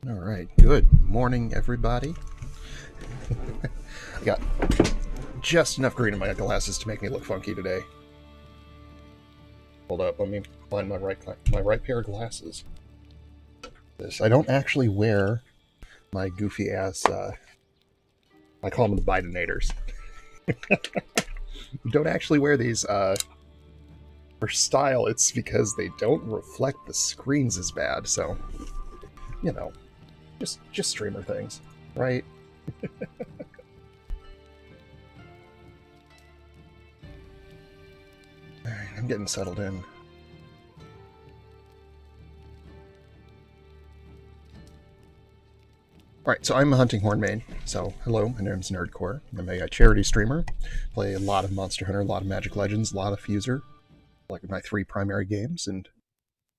All right, good morning, everybody. I got just enough green in my glasses to make me look funky today. Hold up, let me find my right pair of glasses. I don't actually wear my goofy ass. I call them the Bidenators. Don't actually wear these for style. It's because they don't reflect the screens as bad. So, you know, just streamer things, right? All right, I'm getting settled in. Alright, so I'm a hunting horn main. So, hello, my name's Nerdcore. I'm a charity streamer. Play a lot of Monster Hunter, a lot of Magic Legends, a lot of Fuser, like my 3 primary games, and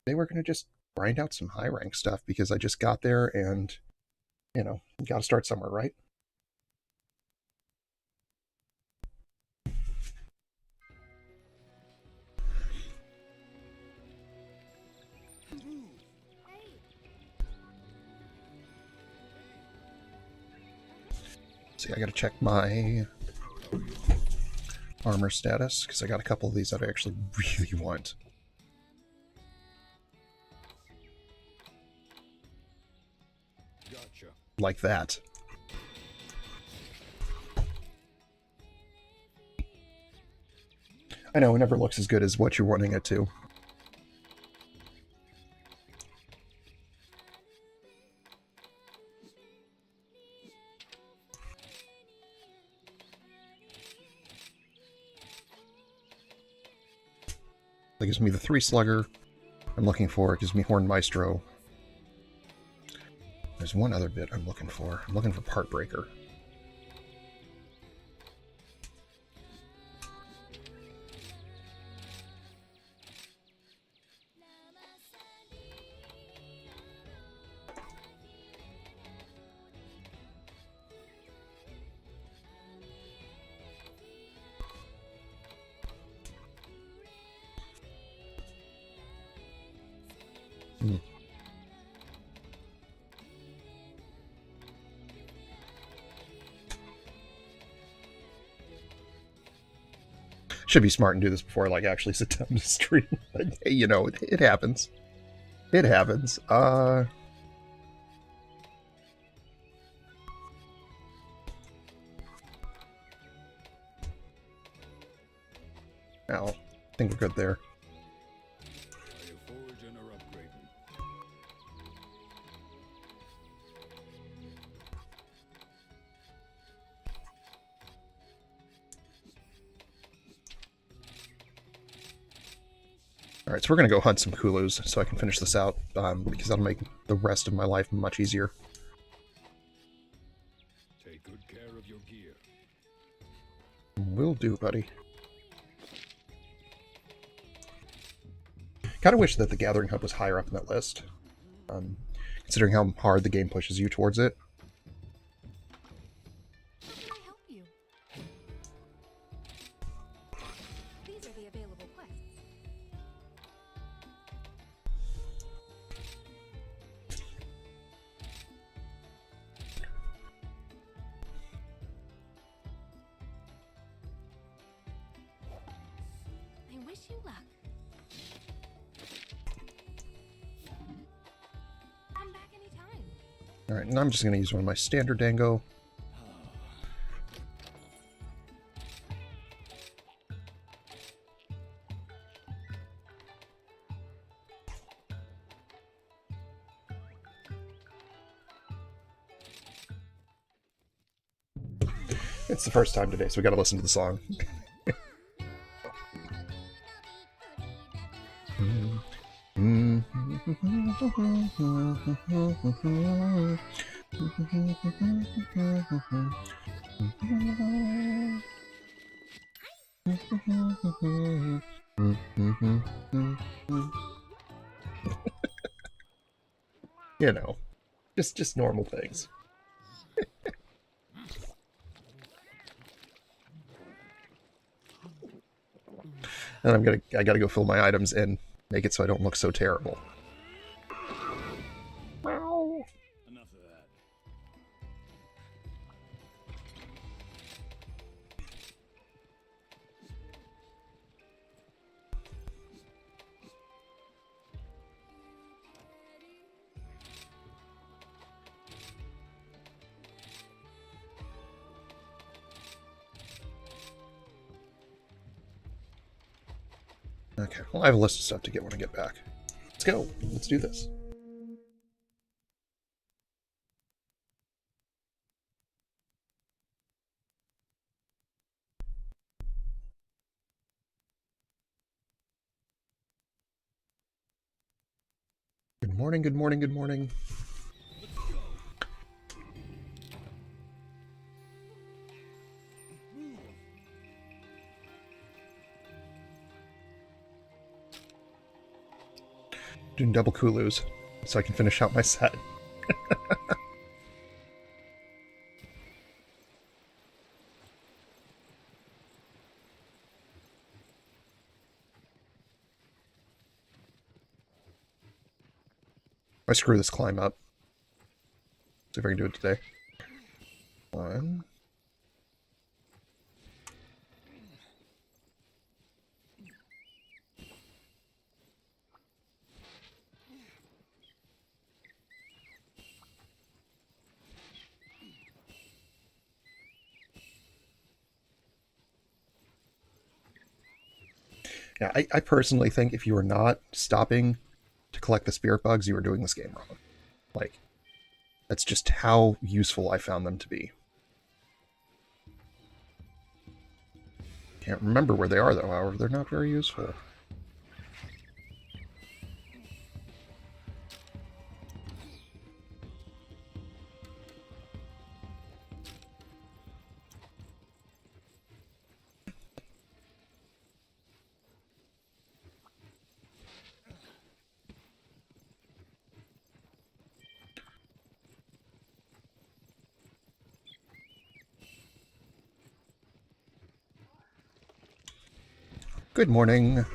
today we're going to just grind out some high rank stuff because I just got there and, you know, you gotta start somewhere, right? See, I gotta check my armor status because I got a couple of these that I actually really want. Gotcha. Like that. I know, it never looks as good as what you're wanting it to. That gives me the 3 slugger I'm looking for. It gives me Horn Maestro. There's one other bit I'm looking for. I'm looking for Part Breaker. Should be smart and do this before I like actually sit down to stream. But hey, you know, it happens. It happens. Now, I think we're good there. Alright, so we're going to go hunt some Kulus so I can finish this out, because that'll make the rest of my life much easier. Take good care of your gear. Will do, buddy. Kind of wish that the Gathering Hub was higher up in that list, considering how hard the game pushes you towards it. How can I help you? These are the available quests. I wish you luck. Come back anytime. Alright, and I'm just going to use one of my standard Dango. It's the first time today, so we gotta listen to the song. You know, just normal things. And I gotta go fill my items and make it so I don't look so terrible. Enough Okay, well, I have a list of stuff to get when I get back. Let's go. Let's do this. Good morning, good morning, good morning. Doing double Kulus so I can finish out my set. I screw this climb up. See if I can do it today. One. Yeah, I personally think if you are not stopping to collect the spirit bugs, you are doing this game wrong. Like, that's just how useful I found them to be. Can't remember where they are, though, however, they're not very useful. Good morning.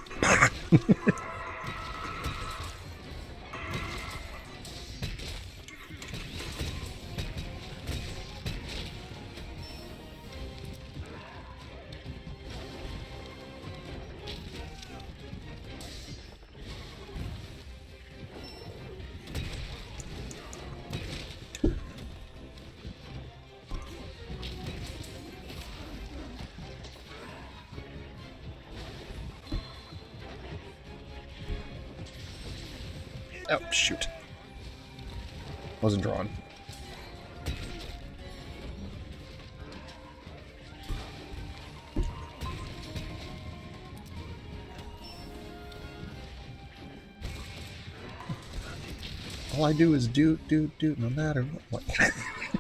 Oh, shoot. Wasn't drawn. All I do is do, no matter what.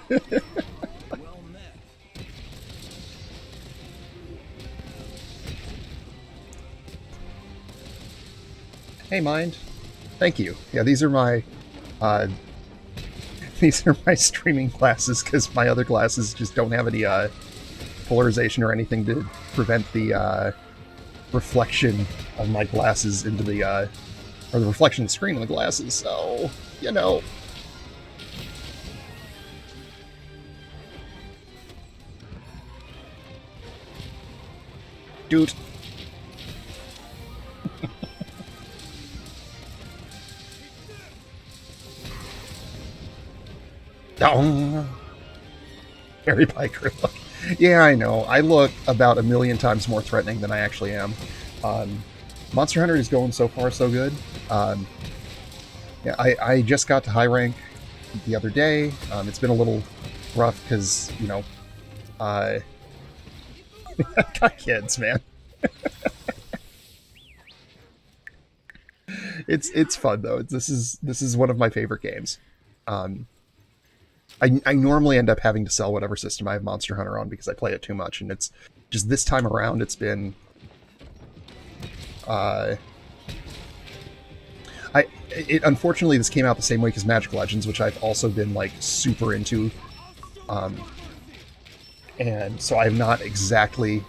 Well met. Hey, Mind. Thank you. Yeah, these are my these are my streaming glasses because my other glasses just don't have any polarization or anything to prevent the reflection of my glasses into the or the reflection of the screen of the glasses. So, you know. Dude. Oh. Harry Piker look. Yeah, I know. I look about 1,000,000 times more threatening than I actually am. Monster Hunter is going so far so good. Yeah, I just got to high rank the other day. It's been a little rough because, you know, I got kids, man. It's fun though. This is one of my favorite games. I normally end up having to sell whatever system I have Monster Hunter on because I play it too much, and it's just this time around it's been unfortunately this came out the same week as Magic Legends, which I've also been like super into, and so I've not exactly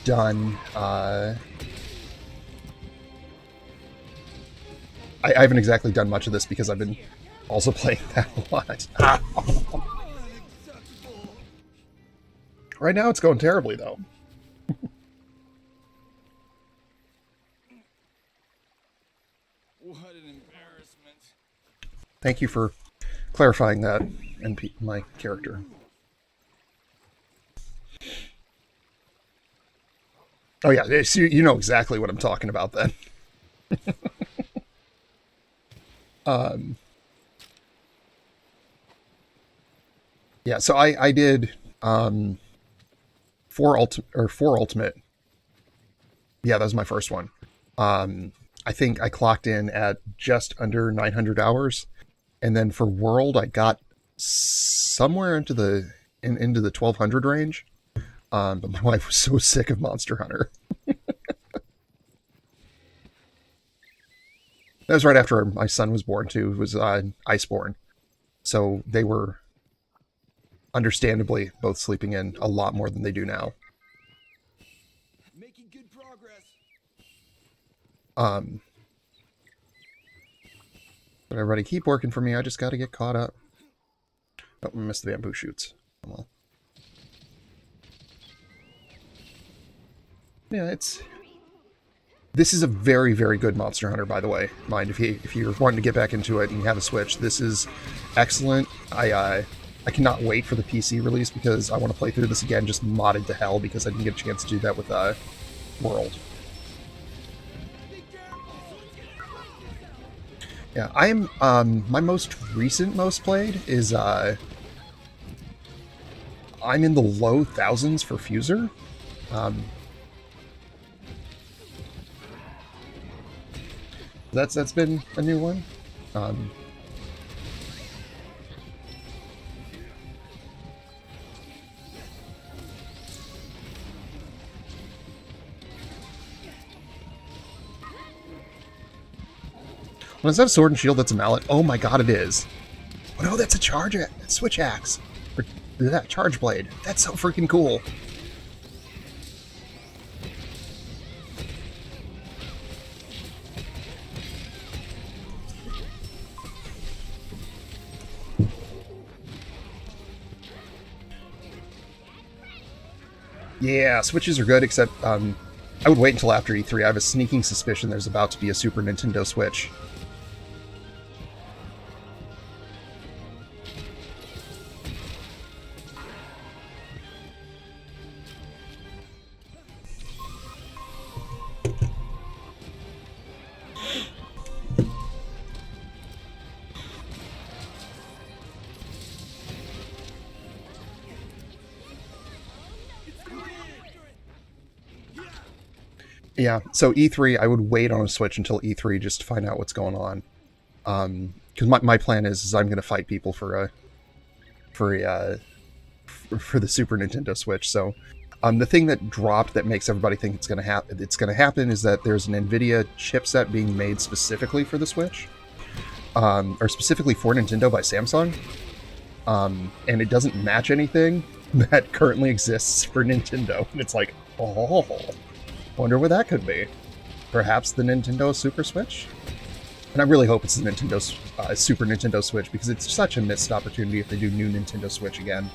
done I haven't exactly done much of this because I've been also playing that a lot. Right now it's going terribly though. What an embarrassment. Thank you for clarifying that, my character. Oh yeah, you know exactly what I'm talking about then. Um, yeah, so I did four ultimate. Yeah, that was my first one. I think I clocked in at just under 900 hours, and then for world I got somewhere into the 1200 range. But my wife was so sick of Monster Hunter. That was right after my son was born too. It was Iceborne, so they were understandably both sleeping in a lot more than they do now. Making good progress. Um, but everybody keep working for me. I just got to get caught up. Oh, I missed the bamboo shoots. Well, yeah, this is a very, very good Monster Hunter, by the way. Mind if you're wanting to get back into it and you have a Switch, this is excellent. I cannot wait for the PC release because I want to play through this again, just modded to hell because I didn't get a chance to do that with World. Yeah, I'm my most recent most played is I'm in the low thousands for Fuser. That's been a new one. When I have sword and shield, that's a mallet. Oh my god, it is. Oh no, that's a switch axe. Or that charge blade. That's so freaking cool. Yeah, Switches are good, except I would wait until after E3. I have a sneaking suspicion there's about to be a Super Nintendo Switch. Yeah, so E3, I would wait on a Switch until E3 just to find out what's going on. Because my plan is I'm going to fight people for the Super Nintendo Switch. So, the thing that dropped that makes everybody think it's going to happen is that there's an NVIDIA chipset being made specifically for the Switch, or specifically for Nintendo by Samsung, and it doesn't match anything that currently exists for Nintendo. And it's like, oh. Wonder what that could be. Perhaps the Nintendo Super Switch? And I really hope it's the Super Nintendo Switch, because it's such a missed opportunity if they do new Nintendo Switch again.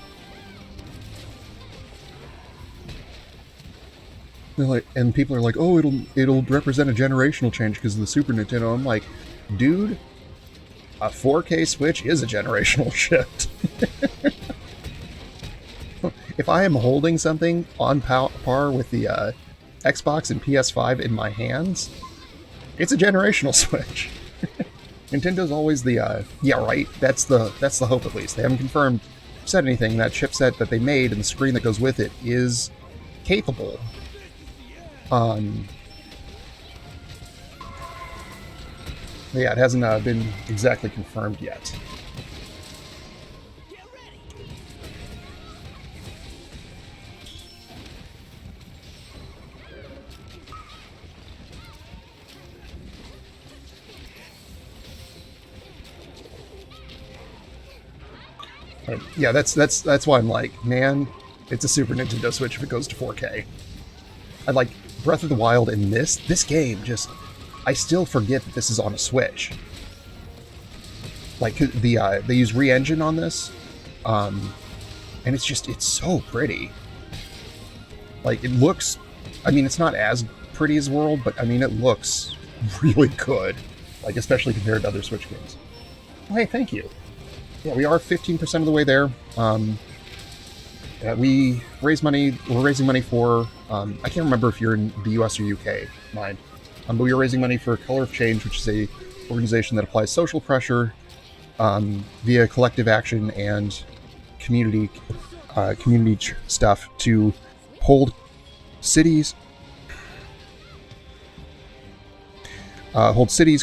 They're like, and people are like, oh, it'll represent a generational change because of the Super Nintendo. I'm like, dude, a 4K Switch is a generational shift. If I am holding something on par with the Xbox and PS5 in my hands, it's a generational switch. Nintendo's always the yeah, right, that's the hope. At least they haven't said anything. That chipset that they made and the screen that goes with it is capable. Yeah, it hasn't been exactly confirmed yet. Yeah, that's why I'm like, man, it's a Super Nintendo Switch if it goes to 4K. I like Breath of the Wild in this game. Just, I still forget that this is on a Switch. Like they use Re-Engine on this, and it's so pretty. Like it looks, I mean, it's not as pretty as World, but I mean, it looks really good. Like especially compared to other Switch games. Oh, hey, thank you. Yeah, we are 15% of the way there. we raise money. We're raising money for. I can't remember if you're in the U.S. or U.K. Mind, but we are raising money for Color of Change, which is a organization that applies social pressure via collective action and community stuff to hold cities,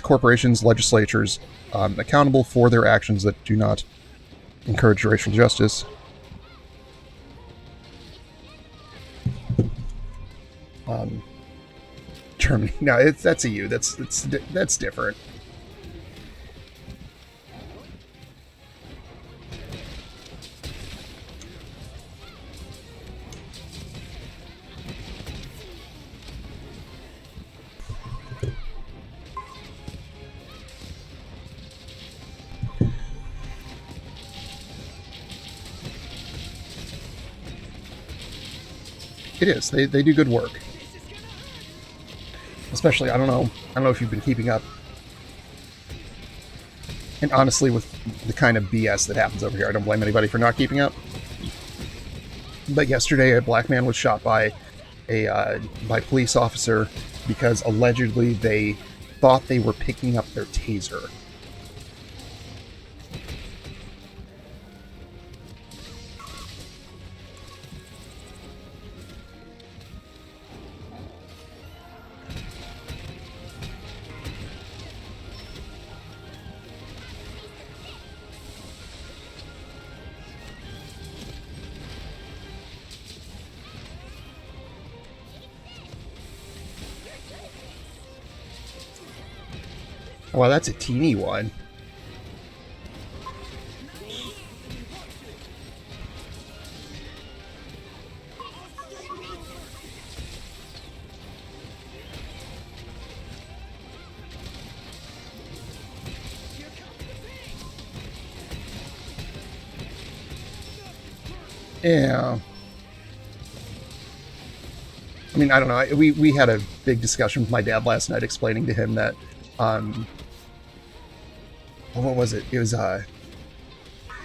corporations, legislatures accountable for their actions that do not encourage racial justice. Germany. No, that's EU. That's different. It is. They do good work. Especially, I don't know if you've been keeping up. And honestly, with the kind of BS that happens over here, I don't blame anybody for not keeping up. But yesterday, a black man was shot by a police officer because allegedly they thought they were picking up their taser. Well, that's a teeny one. Yeah. I mean, I don't know. We had a big discussion with my dad last night explaining to him that what was it? It was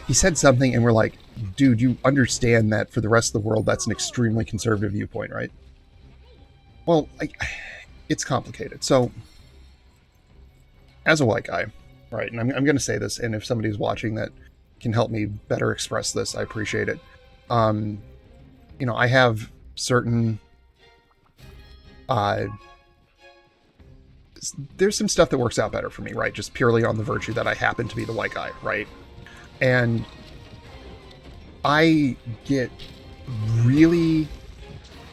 he said something and we're like, dude, you understand that for the rest of the world that's an extremely conservative viewpoint, right? Well, it's complicated. So as a white guy, right, and I'm going to say this, and if somebody's watching that can help me better express this, I appreciate it. I have certain there's some stuff that works out better for me, right? Just purely on the virtue that I happen to be the white guy, right? And I get really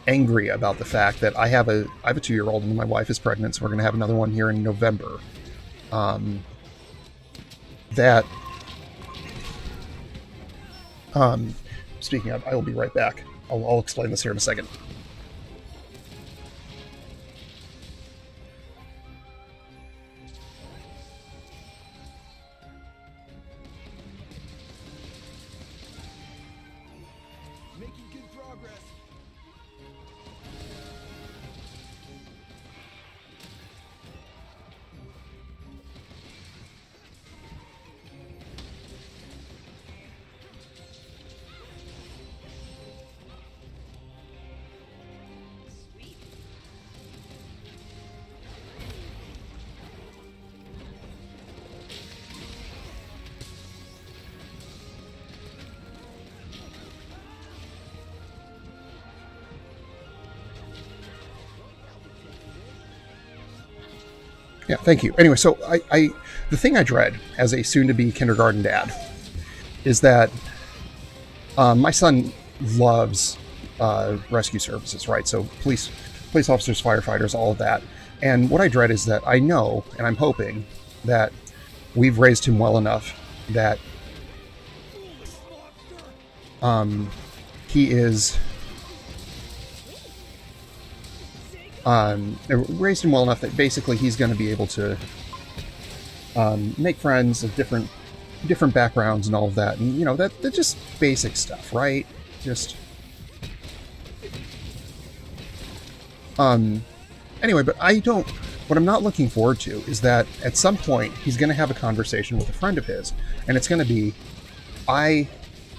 angry about the fact that I have a 2-year-old and my wife is pregnant, so we're going to have another one here in November. Speaking of, I will be right back. I'll explain this here in a second. Yeah, thank you. Anyway, so the thing I dread as a soon-to-be kindergarten dad is that my son loves rescue services, right? So police officers, firefighters, all of that. And what I dread is that I know, and I'm hoping, that we've raised him well enough that he is... raised him well enough that basically he's going to be able to make friends of different backgrounds and all of that, and that's just basic stuff, right? Just anyway, but what I'm not looking forward to is that at some point he's going to have a conversation with a friend of his, and it's going to be, I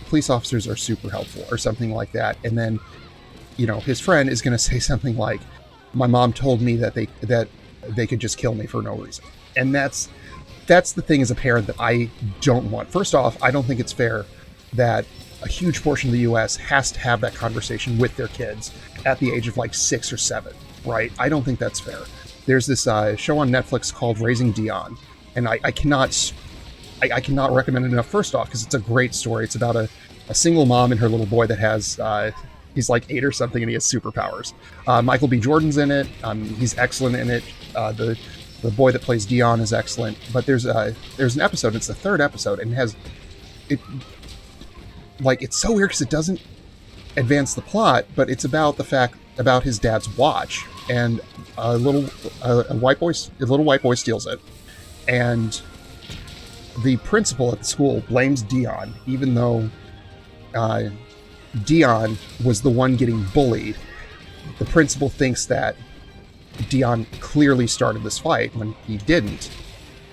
police officers are super helpful or something like that. And then, you know, his friend is going to say something like, my mom told me that they could just kill me for no reason. And that's the thing as a parent that I don't want. First off, I don't think it's fair that a huge portion of the US has to have that conversation with their kids at the age of like 6 or 7, right? I don't think that's fair. There's this show on Netflix called Raising Dion, and I cannot recommend it enough. First off, because it's a great story. It's about a single mom and her little boy that has he's like 8 or something, and he has superpowers. Michael B. Jordan's in it. He's excellent in it. The boy that plays Dion is excellent. But there's an episode. It's the 3rd episode, and it's so weird because it doesn't advance the plot, but it's about about his dad's watch, and a little white boy steals it, and the principal at the school blames Dion, even though Dion was the one getting bullied. The principal thinks that Dion clearly started this fight when he didn't.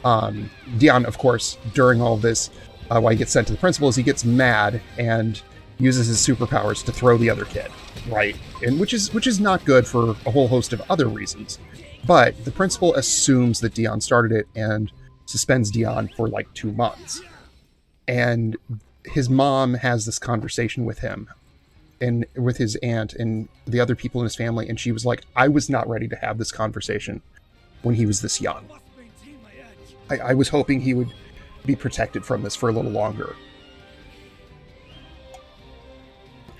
Dion, of course, during all this, why he gets sent to the principal is he gets mad and uses his superpowers to throw the other kid, right? And which is not good for a whole host of other reasons. But the principal assumes that Dion started it and suspends Dion for like 2 months. And his mom has this conversation with him and with his aunt and the other people in his family, and she was like, I was not ready to have this conversation when he was this young. I was hoping he would be protected from this for a little longer.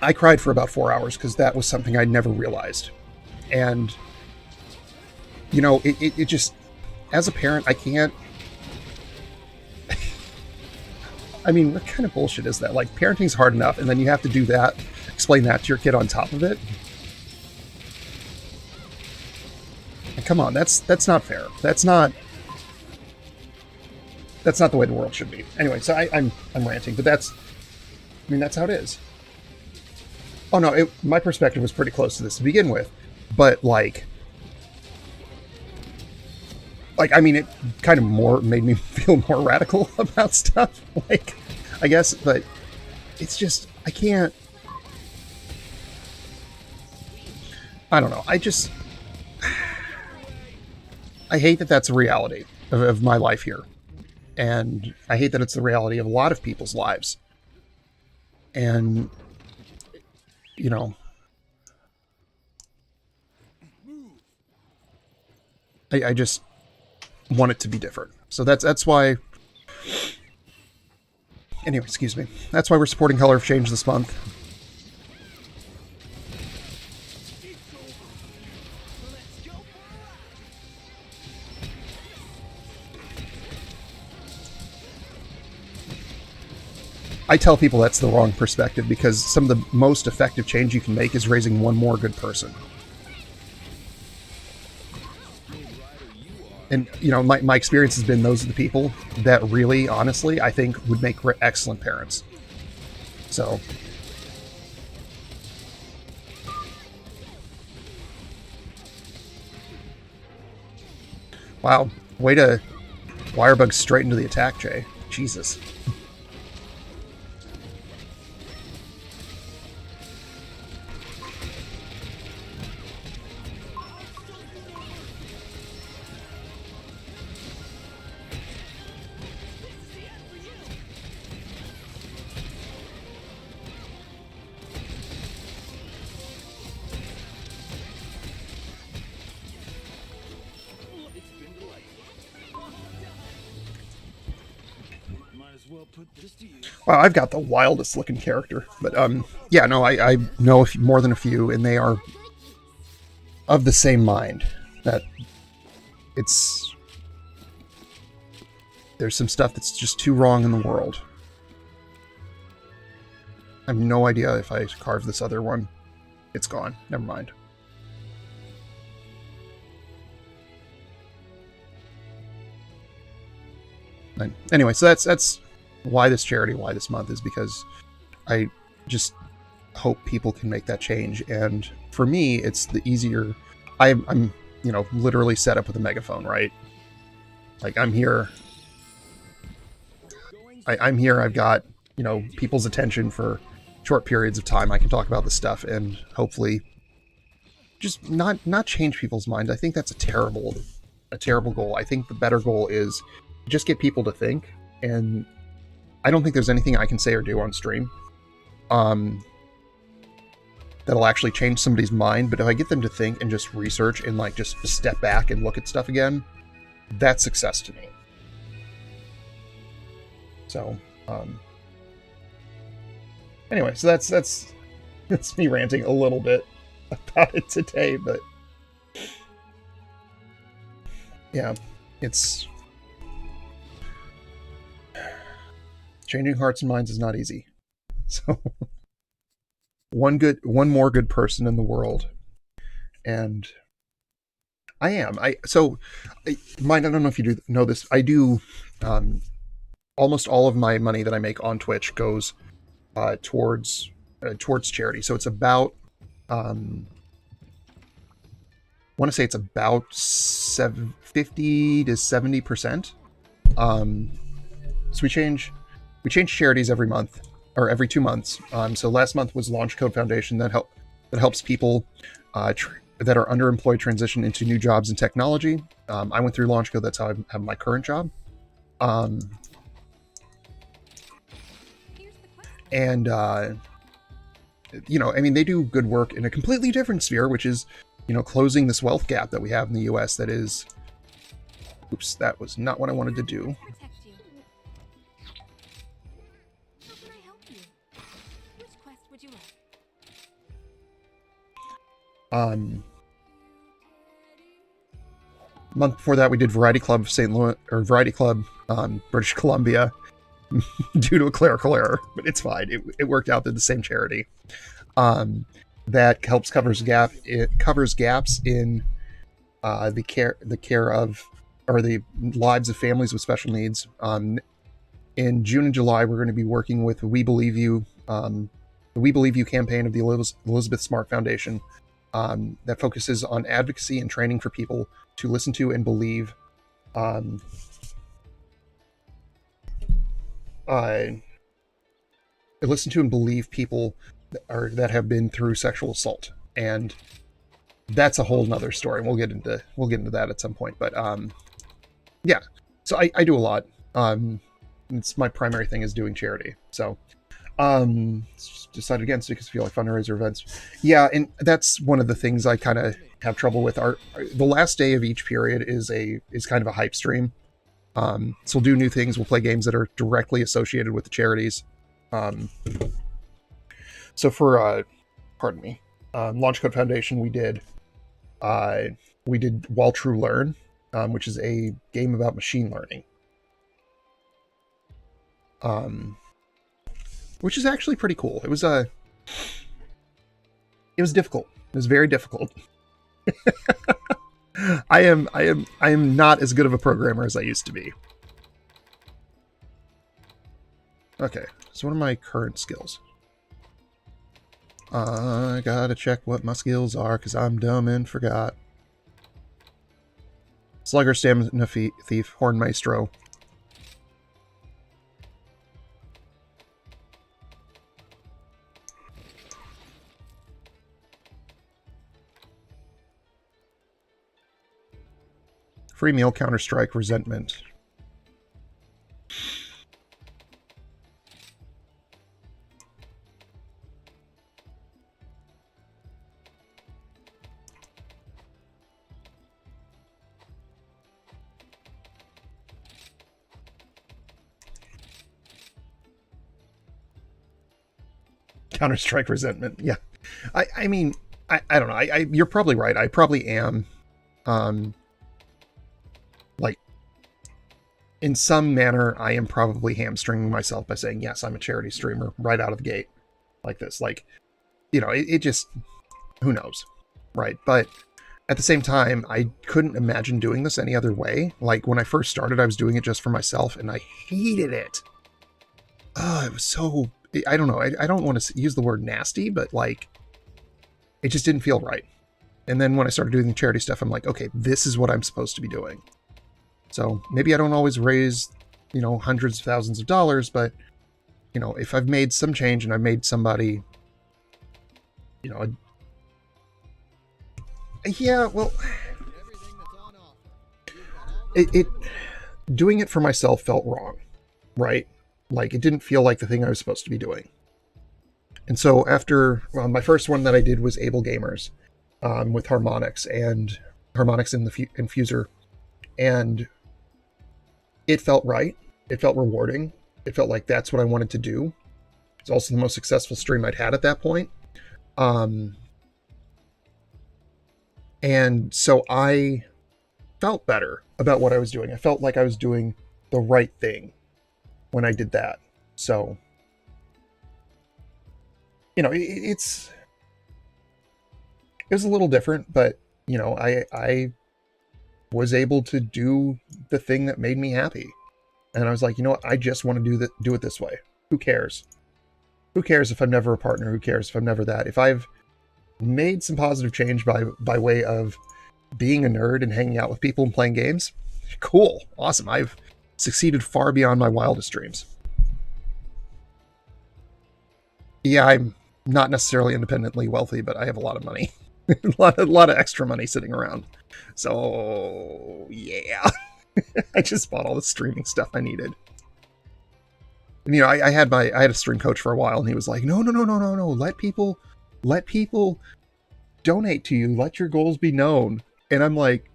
I cried for about 4 hours because that was something I'd never realized. And, you know, it just, as a parent, I can't, I mean, what kind of bullshit is that? Like, parenting's hard enough, and then you have to do that, explain that to your kid on top of it? And come on, that's not fair. That's not the way the world should be. Anyway, so I'm ranting, but that's how it is. Oh no, my perspective was pretty close to this to begin with, but like I mean, it kind of made me feel more radical about stuff, like, I guess, but it's just, I can't, I don't know, I hate that that's a reality of my life here. And I hate that it's the reality of a lot of people's lives. And, you know, I just want it to be different. So that's why, anyway, excuse me. That's why we're supporting Color of Change this month. I tell people that's the wrong perspective, because some of the most effective change you can make is raising one more good person. And, you know, my experience has been those are the people that really, honestly, I think would make excellent parents. So. Wow. Way to wirebug straight into the attack, Jay. Jesus. Wow, I've got the wildest looking character, but yeah, no, I know more than a few, and they are of the same mind. That there's some stuff that's just too wrong in the world. I have no idea if I carved this other one. It's gone. Never mind. Anyway, so that's why this charity, why this month, is because I just hope people can make that change. And for me, it's the easier. I'm you know, literally set up with a megaphone, right? Like, I'm here. I'm here. I've got you know, people's attention for short periods of time, I can talk about this stuff and hopefully just not change people's minds. I think that's a terrible goal. I think the better goal is just get people to think, and I don't think there's anything I can say or do on stream that'll actually change somebody's mind. But if I get them to think and just research and like just step back and look at stuff again, that's success to me. So anyway, so that's me ranting a little bit about it today, but yeah, it's changing hearts and minds is not easy. So one more good person in the world, and I don't know if you do know this. I do almost all of my money that I make on Twitch goes towards charity. So it's about I want to say it's about 50 to 70%. So we change charities every month or every 2 months. So last month was Launch Code Foundation that helps people that are underemployed transition into new jobs in technology. I went through Launch Code. That's how I have my current job. And you know, I mean, they do good work in a completely different sphere, which is, you know, closing this wealth gap that we have in the U.S. That is, oops, that was not what I wanted to do. Protect you. How can I help you? Which quest would you like? Month before that, we did Variety Club St. Louis, or Variety Club, British Columbia, due to a clerical error, but it's fine. It worked out. They're the same charity. That helps covers gaps in the care of, or the lives of families with special needs. In June and July, we're going to be working with We Believe You, the We Believe You campaign of the Elizabeth Smart Foundation, that focuses on advocacy and training for people to listen to and believe people that have been through sexual assault, and that's a whole nother story. We'll get into that at some point. But yeah, so I do a lot. It's my primary thing is doing charity. So decided against it because I feel like fundraiser events. Yeah, and that's one of the things I kind of have trouble with. The last day of each period is kind of a hype stream. So we'll do new things. We'll play games that are directly associated with the charities. So for Launch Code Foundation, we did While True Learn, which is a game about machine learning. Which is actually pretty cool. It was difficult. It was very difficult. I am not as good of a programmer as I used to be. Okay, so what are my current skills? I gotta check what my skills are because I'm dumb and forgot. Slugger, Stamina Thief, Horn Maestro. Free meal, Counter-Strike, Resentment. Counter-Strike, Resentment. Yeah. I mean, I don't know. You're probably right. I probably am, like, in some manner, I am probably hamstringing myself by saying, yes, I'm a charity streamer right out of the gate like this. Like, you know, it just, who knows, right? But at the same time, I couldn't imagine doing this any other way. Like, when I first started, I was doing it just for myself, and I hated it. Oh, it was so, I don't know. I don't want to use the word nasty, but, like, it just didn't feel right. And then when I started doing the charity stuff, I'm like, okay, this is what I'm supposed to be doing. So maybe I don't always raise, you know, hundreds of thousands of dollars, but you know, if I've made some change and I've made somebody, you know, yeah, well, it doing it for myself felt wrong, right? Like, it didn't feel like the thing I was supposed to be doing. And so after, well, my first one that I did was Able Gamers, with harmonics and harmonics in the infuser, and it felt right. It felt rewarding. It felt like that's what I wanted to do. It's also the most successful stream I'd had at that point. And so I felt better about what I was doing. I felt like I was doing the right thing when I did that. So, you know, it was a little different, but you know, I was able to do the thing that made me happy. And I was like, you know what? I just want to do it this way. Who cares? Who cares if I'm never a partner? Who cares if I'm never that? If I've made some positive change by way of being a nerd and hanging out with people and playing games, cool, awesome. I've succeeded far beyond my wildest dreams. Yeah, I'm not necessarily independently wealthy, but I have a lot of money. a lot of extra money sitting around. So, yeah. I just bought all the streaming stuff I needed. And, you know, I had a stream coach for a while, and he was like, no. Let people donate to you. Let your goals be known. And I'm like,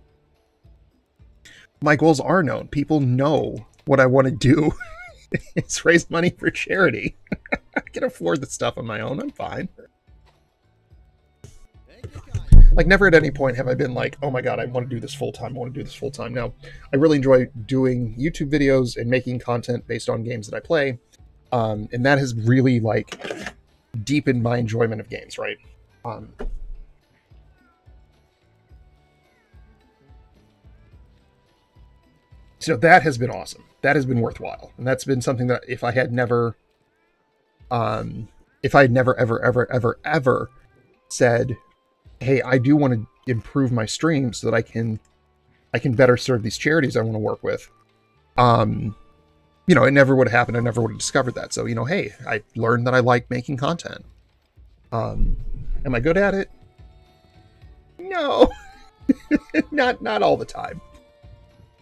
my goals are known. People know what I want to do. It's raise money for charity. I can afford the stuff on my own. I'm fine. Like, never at any point have I been like, oh my god, I want to do this full time. I want to do this full time. No, I really enjoy doing YouTube videos and making content based on games that I play. And that has really, like, deepened my enjoyment of games, right? So that has been awesome. That has been worthwhile. And that's been something that if I had never ever said, hey, I do want to improve my stream so that I can better serve these charities I want to work with, you know, it never would have happened. I never would have discovered that. So, you know, hey, I learned that I like making content. Am I good at it? No. not all the time.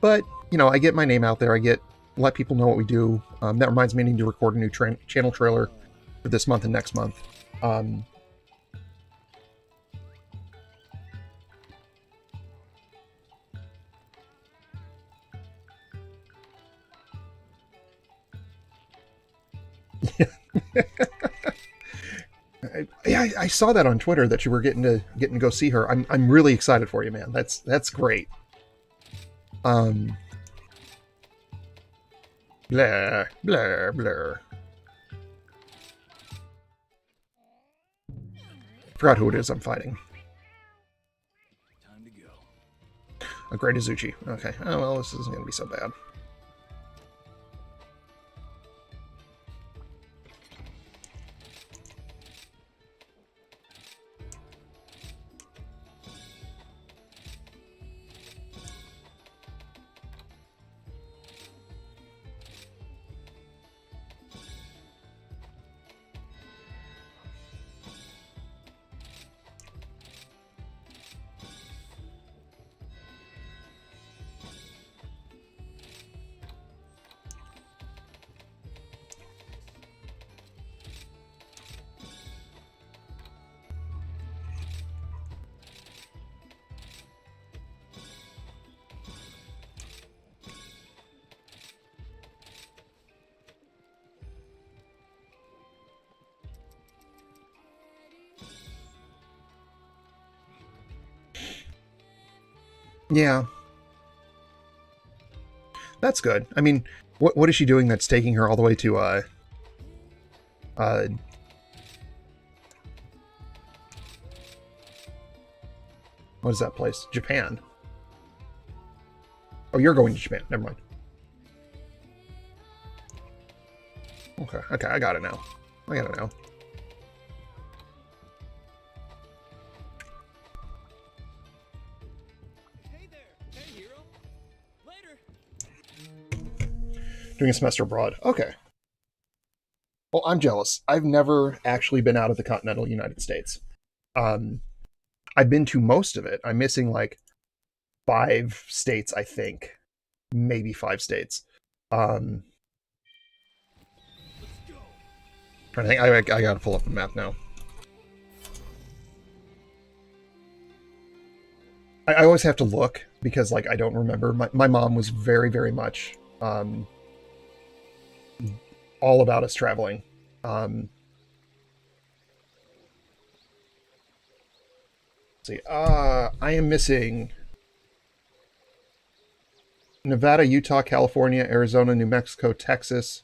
But, you know, I get my name out there. Let people know what we do. That reminds me, I need to record a new channel trailer for this month and next month. I saw that on Twitter that you were getting to go see her. I'm really excited for you, man. That's great. Blah blah blah. Forgot who it is I'm fighting. Time to go. A Great Azuchi. Okay. Oh well, this isn't gonna be so bad. Yeah. That's good. I mean, what is she doing that's taking her all the way to what is that place? Japan. Oh, you're going to Japan. Never mind. Okay, I got it now. I got it now. Hey there. Hey, hero. Later. Doing a semester abroad. Okay. Well, I'm jealous. I've never actually been out of the continental United States. Um, I've been to most of it. I'm missing like 5 states, I think, maybe 5 states. Um, I think I gotta pull up the map now. I always have to look because like I don't remember. My mom was very, very much all about us traveling. Let's see. I am missing Nevada, Utah, California, Arizona, New Mexico, Texas,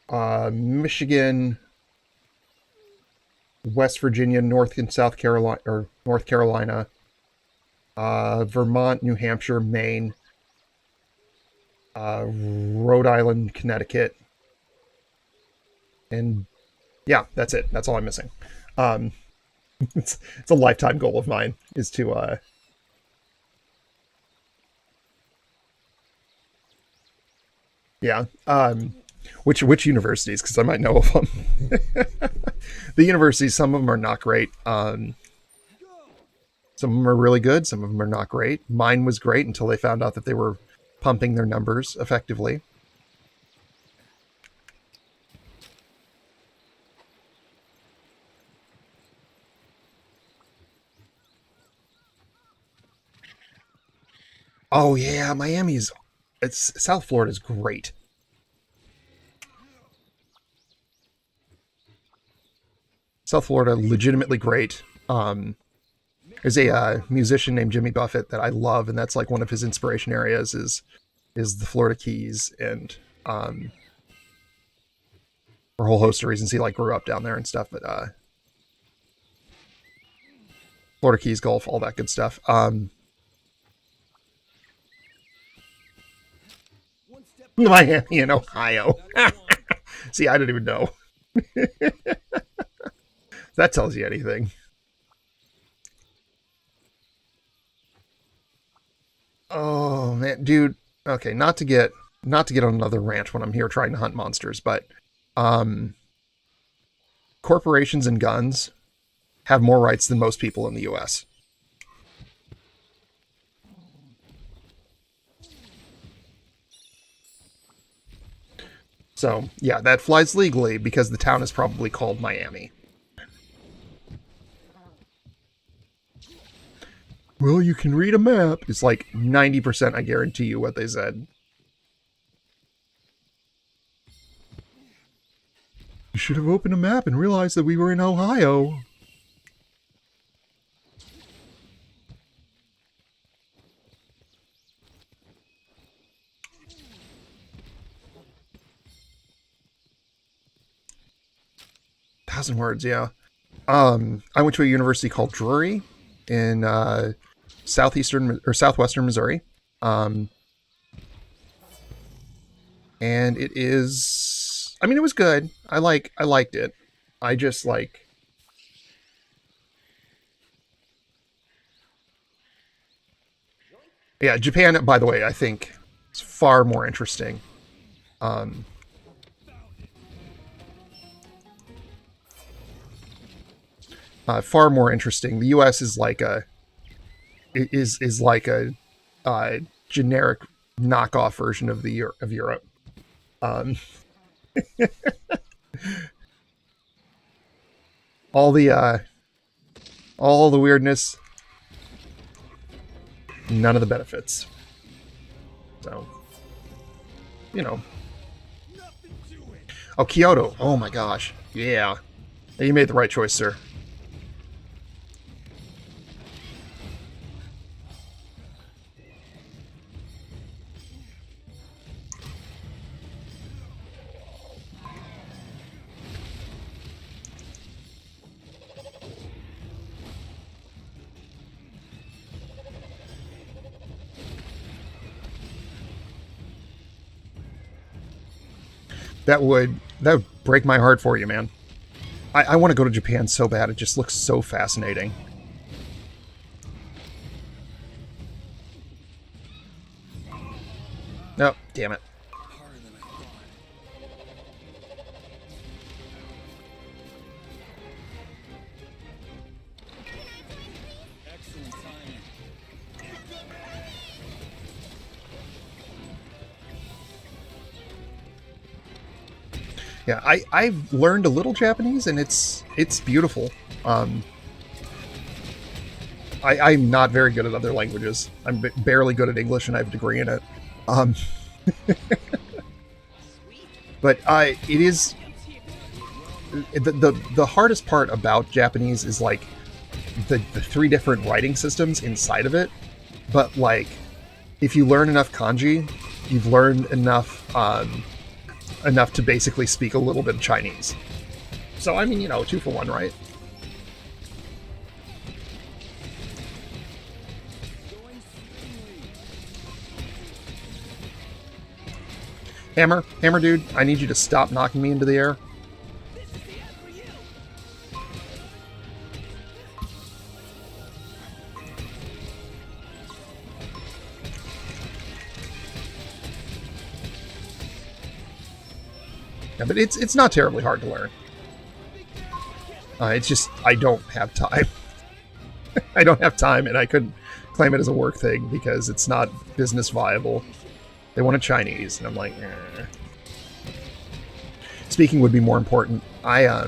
Michigan, West Virginia, North and South Carolina, or North Carolina, Vermont, New Hampshire, Maine, Rhode Island, Connecticut, and yeah, that's it. That's all I'm missing. Um, it's a lifetime goal of mine is to yeah. Which universities? Because I might know of them. The universities, some of them are not great. Some of them are really good. Some of them are not great. Mine was great until they found out that they were pumping their numbers effectively. Oh yeah, it's South Florida's great. South Florida, legitimately great. There's a musician named Jimmy Buffett that I love, and that's like one of his inspiration areas is the Florida Keys, and for a whole host of reasons he like grew up down there and stuff. But Florida Keys golf, all that good stuff. Miami and Ohio. See, I didn't even know. That tells you anything. Oh man, dude. Okay, not to get on another rant when I'm here trying to hunt monsters, but um, corporations and guns have more rights than most people in the U.S. So yeah, that flies legally because the town is probably called Miami. Well, you can read a map. It's like 90%, I guarantee you what they said. You should have opened a map and realized that we were in Ohio. Thousand words, yeah. I went to a university called Drury in southeastern or southwestern Missouri. Um, and it is, I mean, it was good. I liked it. I just like, yeah, Japan, by the way, I think is far more interesting. Um, Far more interesting. The U.S. is like a generic knockoff version of of Europe. Um, all the all the weirdness, none of the benefits. So, you know. Oh, Kyoto. Oh my gosh. Yeah. You made the right choice, sir. That would break my heart for you, man. I want to go to Japan so bad. It just looks so fascinating. No, damn it. Harder than I thought. Yeah, I've learned a little Japanese, and it's beautiful. I'm not very good at other languages. I'm barely good at English, and I have a degree in it. Um, but it is the hardest part about Japanese is like the three different writing systems inside of it. But like, if you learn enough kanji, you've learned enough to basically speak a little bit of Chinese. So I mean, 2 for 1, right? Hammer dude, I need you to stop knocking me into the air. Yeah, but it's not terribly hard to learn. It's just I don't have time. I don't have time, and I couldn't claim it as a work thing because it's not business viable. They want a Chinese, and I'm like, eh. Speaking would be more important. My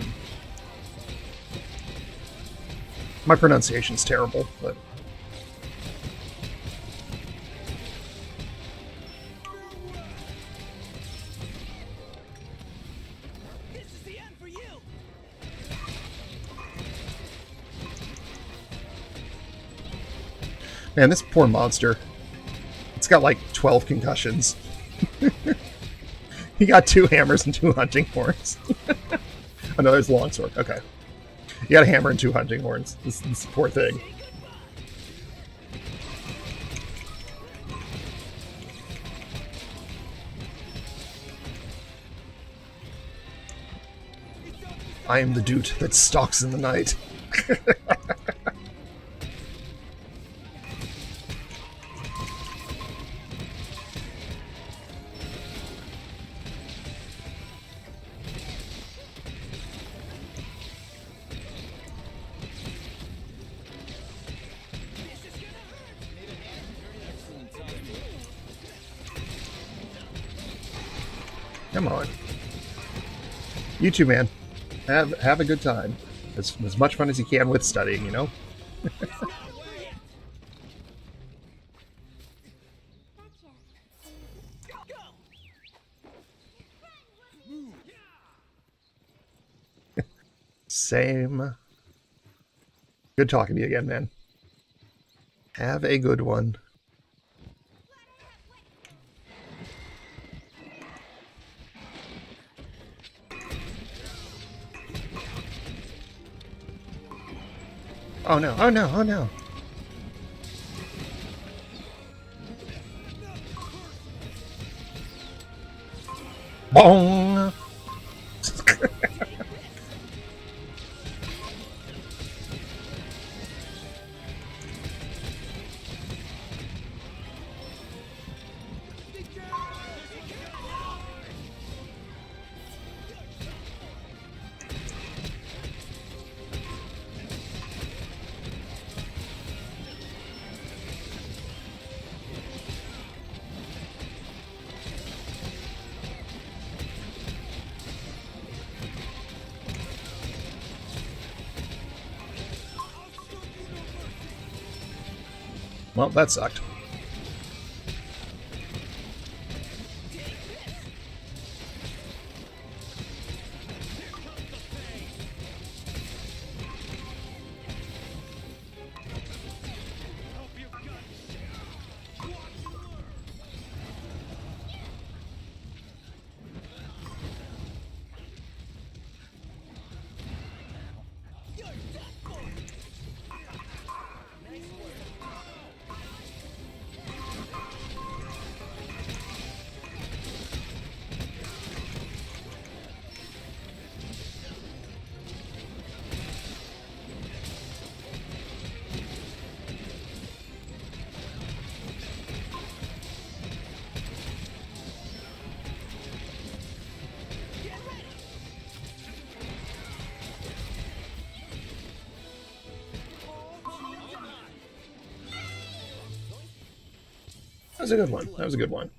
pronunciation's terrible, but man, this poor monster. It's got like 12 concussions. He got 2 hammers and 2 hunting horns. Oh no, there's a longsword. Okay. You got a hammer and 2 hunting horns. This poor thing. I am the dude that stalks in the night. Come on. You too, man. Have a good time. As much fun as you can with studying, you know? Same. Good talking to you again, man. Have a good one. Oh no, oh no, oh no. Bong! Well, that sucked. That was a good one. That was a good one.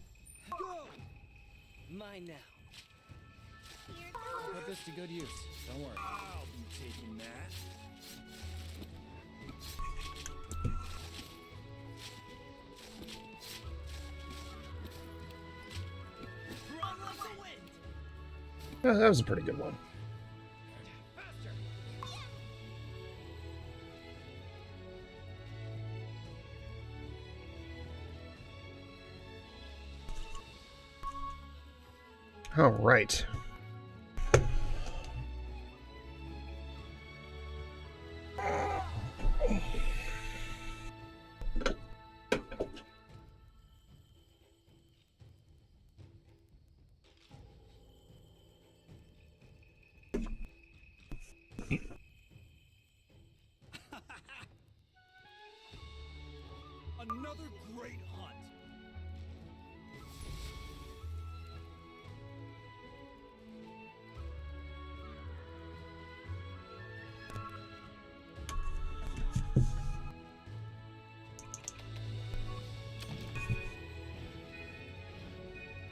Mine now. this to good use. Don't worry. I'll be taking that. Run like the wind. Yeah, that was a pretty good one. Faster. All right. Another great hunt.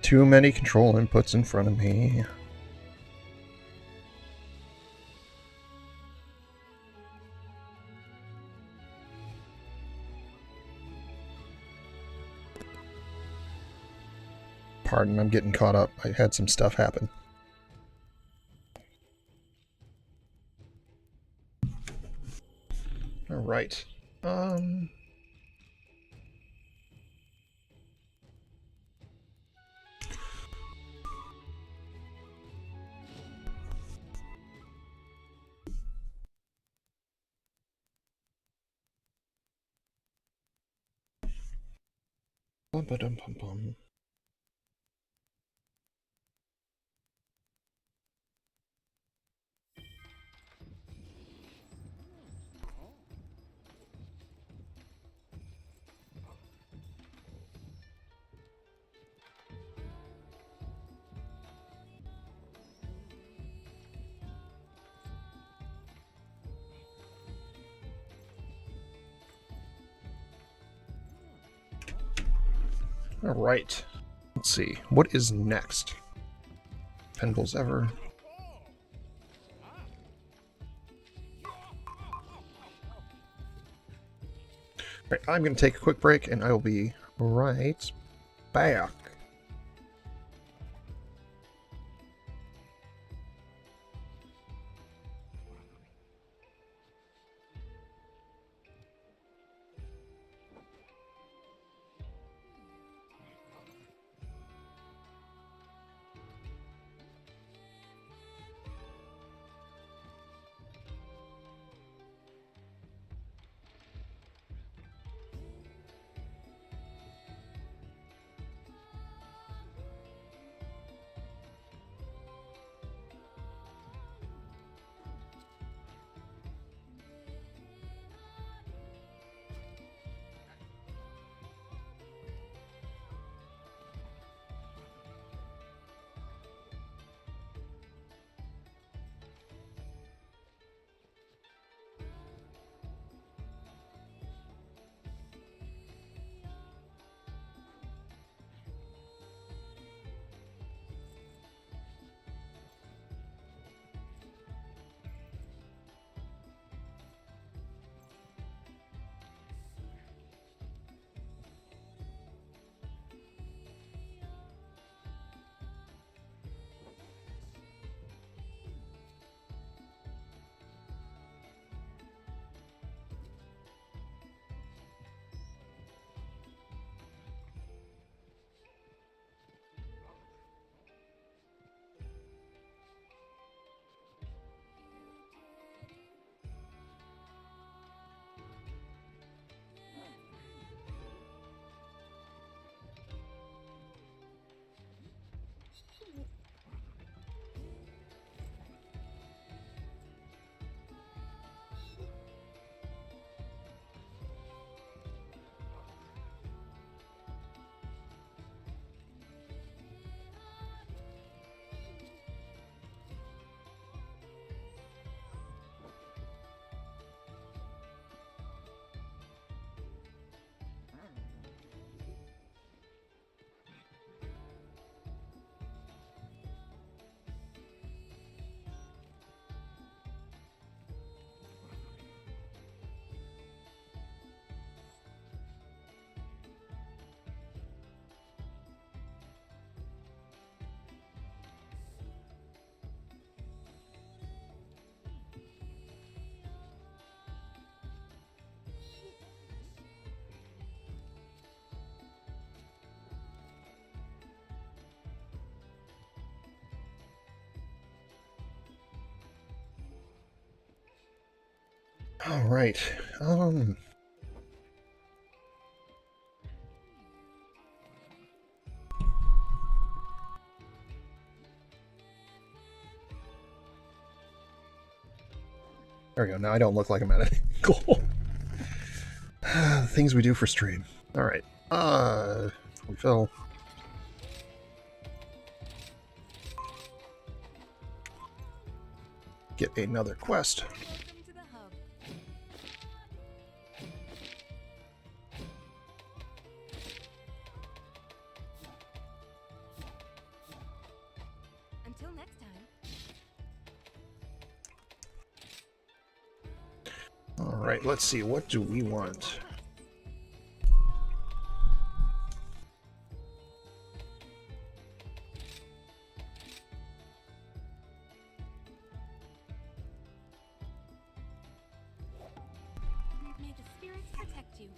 Too many control inputs in front of me. Pardon, I'm getting caught up. I had some stuff happen. All right. Bum-ba-dum-bum-bum. All right. Let's see. What is next? Penballs ever. Right, I'm going to take a quick break, and I will be right back. All right. There we go. Now I don't look like I'm at a goal. Things we do for stream. All right. We fill. Get another quest. Welcome to the hub. Until next time. All right. Let's see. What do we want? May the spirits protect you.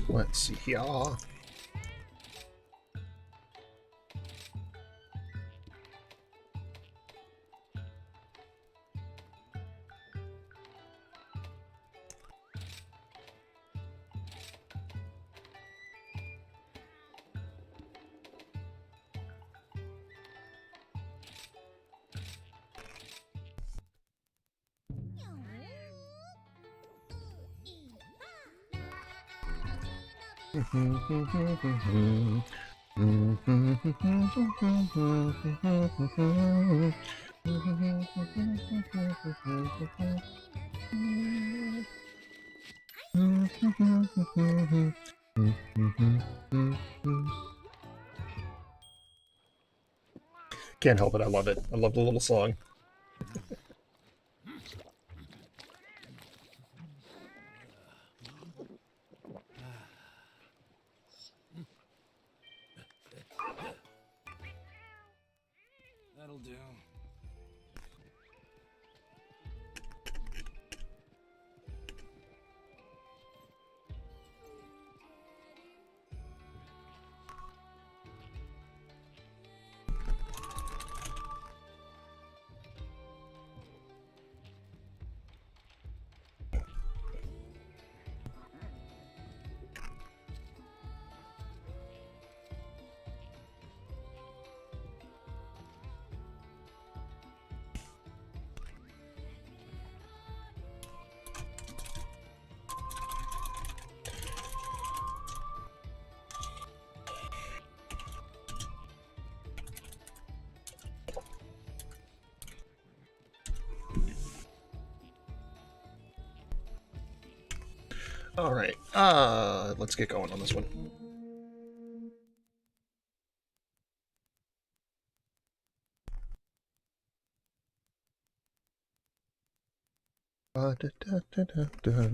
Let's see here. Can't help it. I love it. I love the little song. That'll do. All right. Let's get going on this one. Da, da, da, da, da.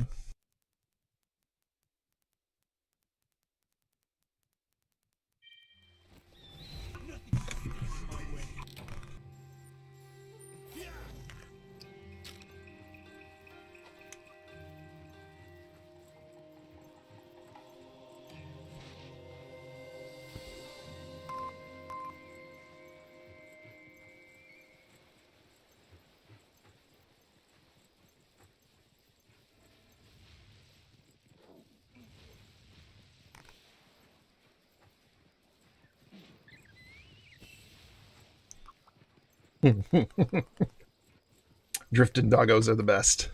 Drifted doggos are the best.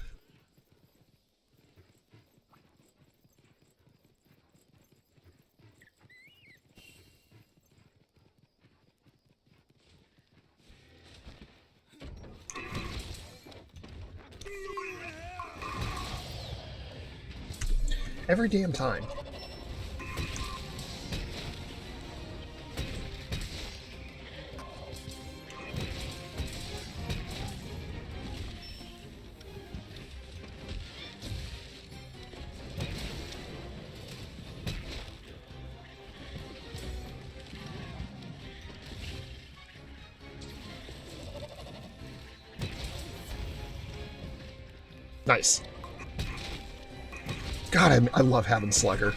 Every damn time. Nice. God, I love having Slugger.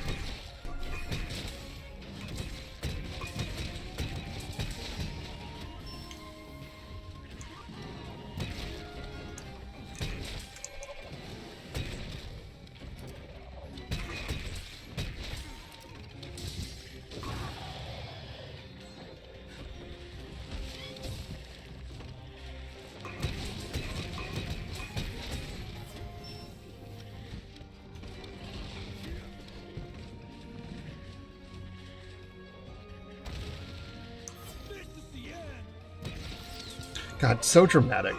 God, so dramatic.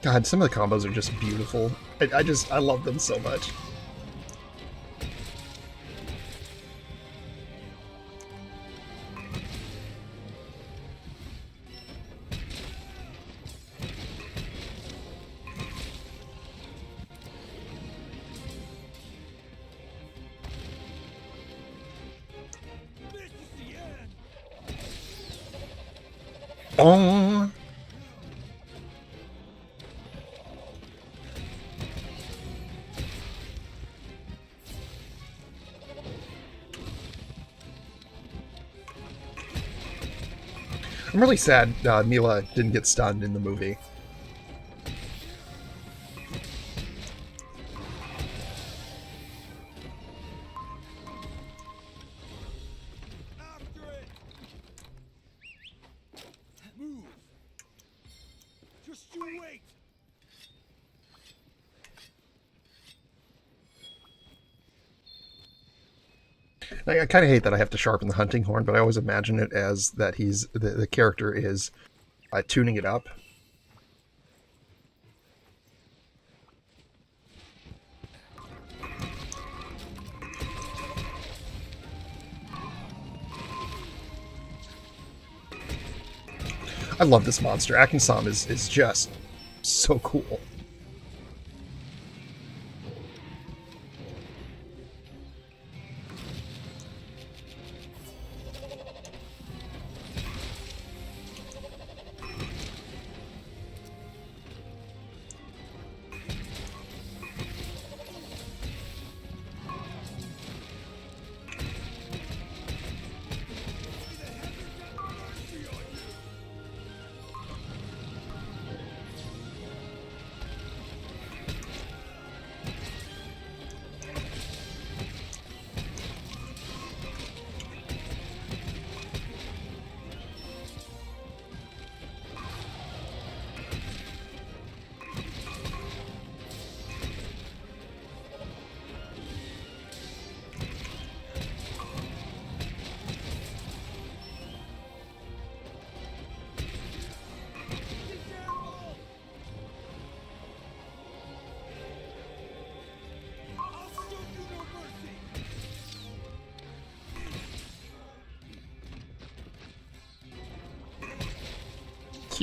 God, some of the combos are just beautiful. I love them so much. Oh. I'm really sad Mila didn't get stunned in the movie. After it. Move. Just you wait. I kind of hate that I have to sharpen the hunting horn, but I always imagine it as that the character is tuning it up. I love this monster. Akinsam is just so cool.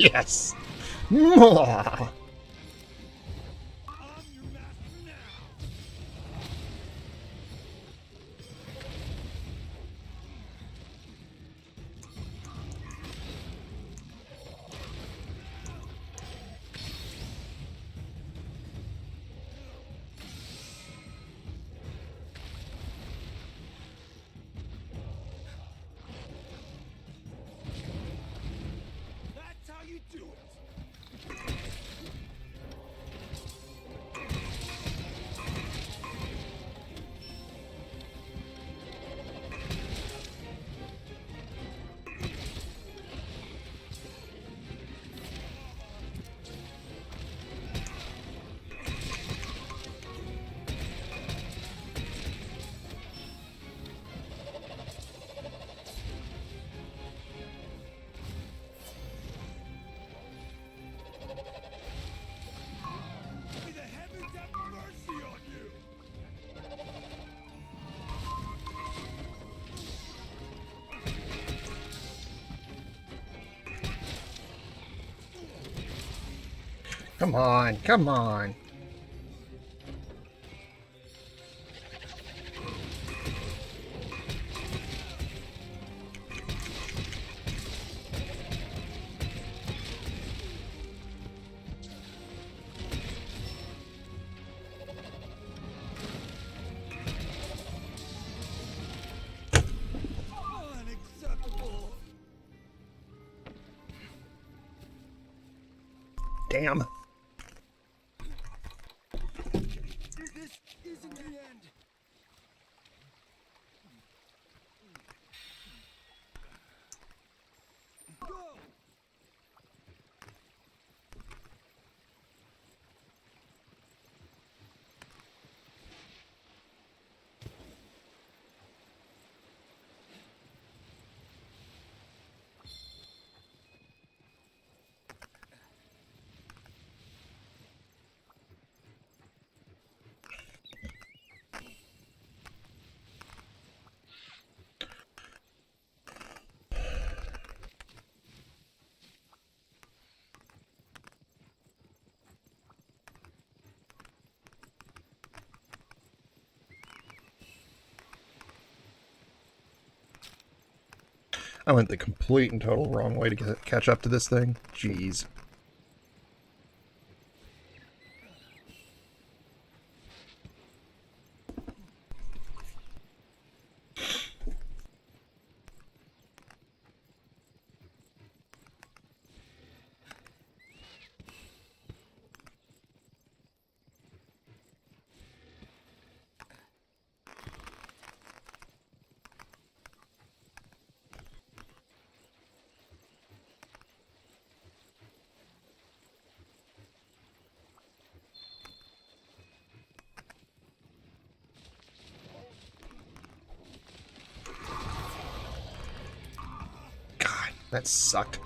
Yes. Mwah. That's how you do it. Come on, come on. Unacceptable. Damn. This isn't the end. Go. I went the complete and total wrong way to catch up to this thing. Jeez. God, that sucked.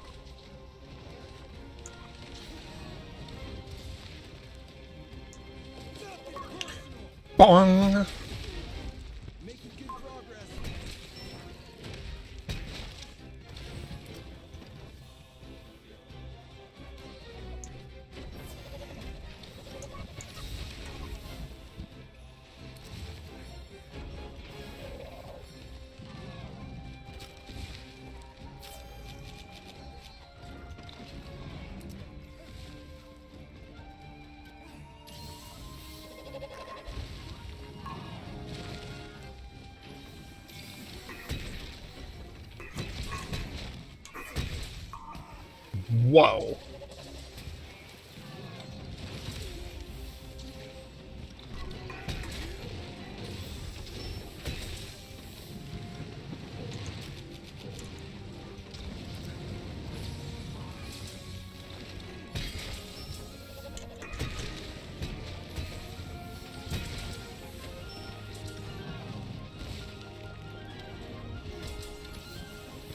Bong! Making good progress. Whoa.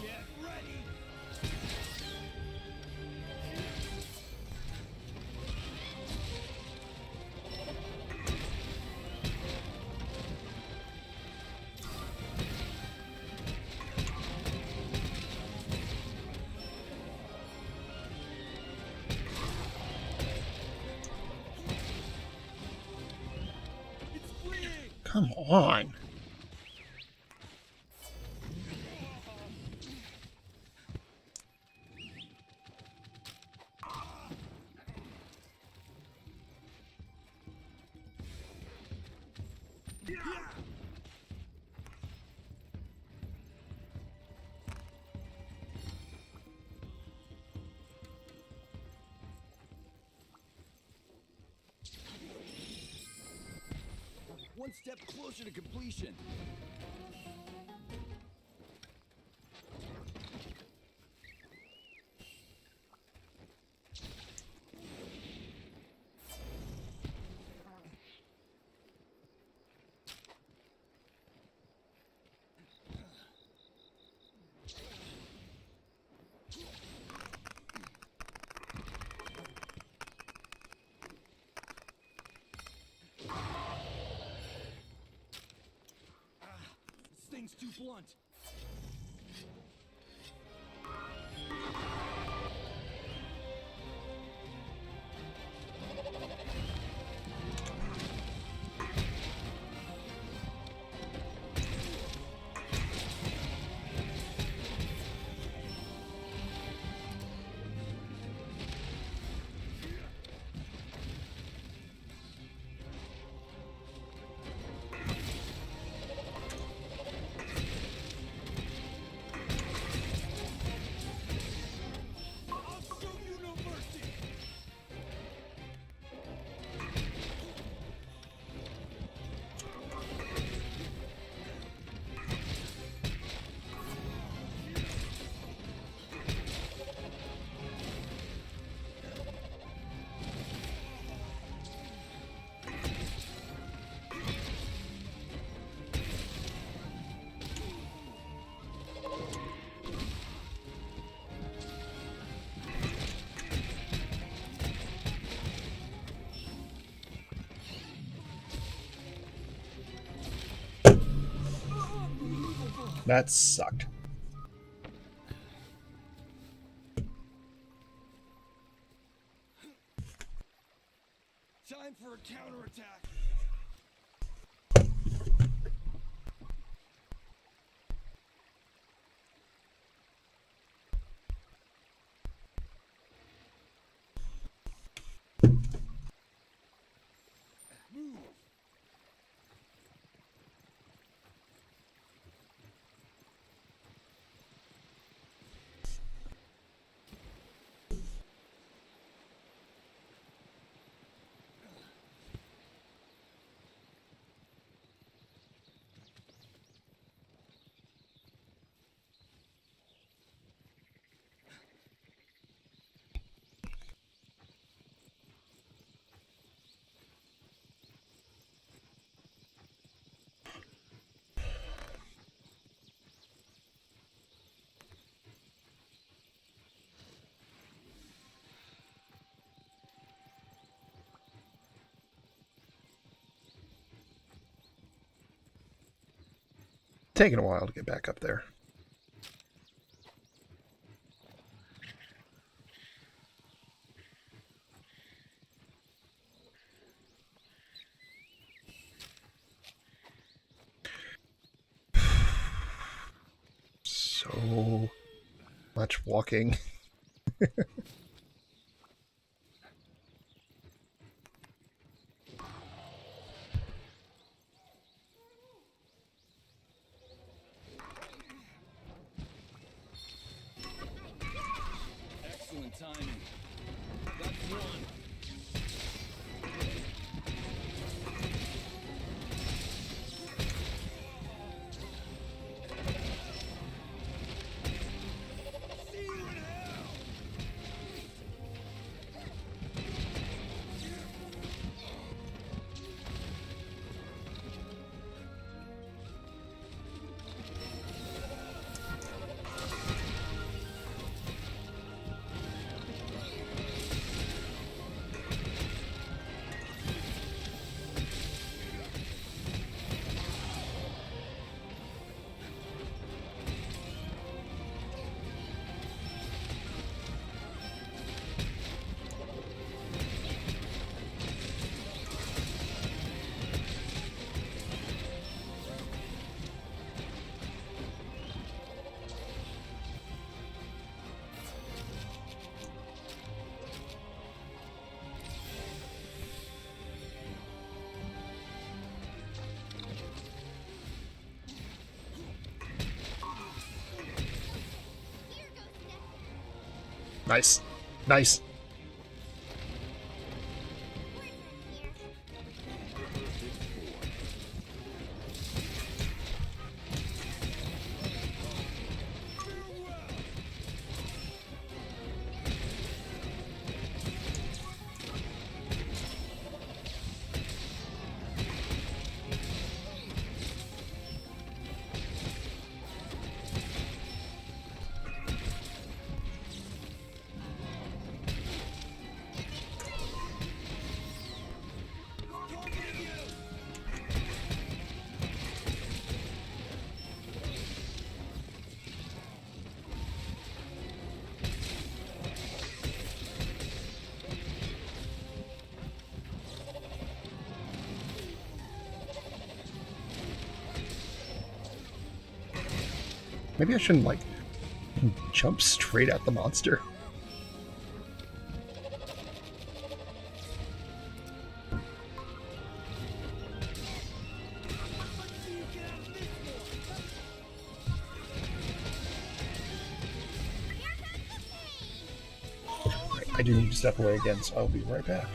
Get ready. It's freeing. Come on. One step closer to completion. This thing's too blunt. That sucked. Time for a counterattack. Move. Taking a while to get back up there. So much walking. Excellent timing. That's one. See you in hell. Nice. Nice. Maybe I shouldn't, like, jump straight at the monster. I do need to step away again, so I'll be right back.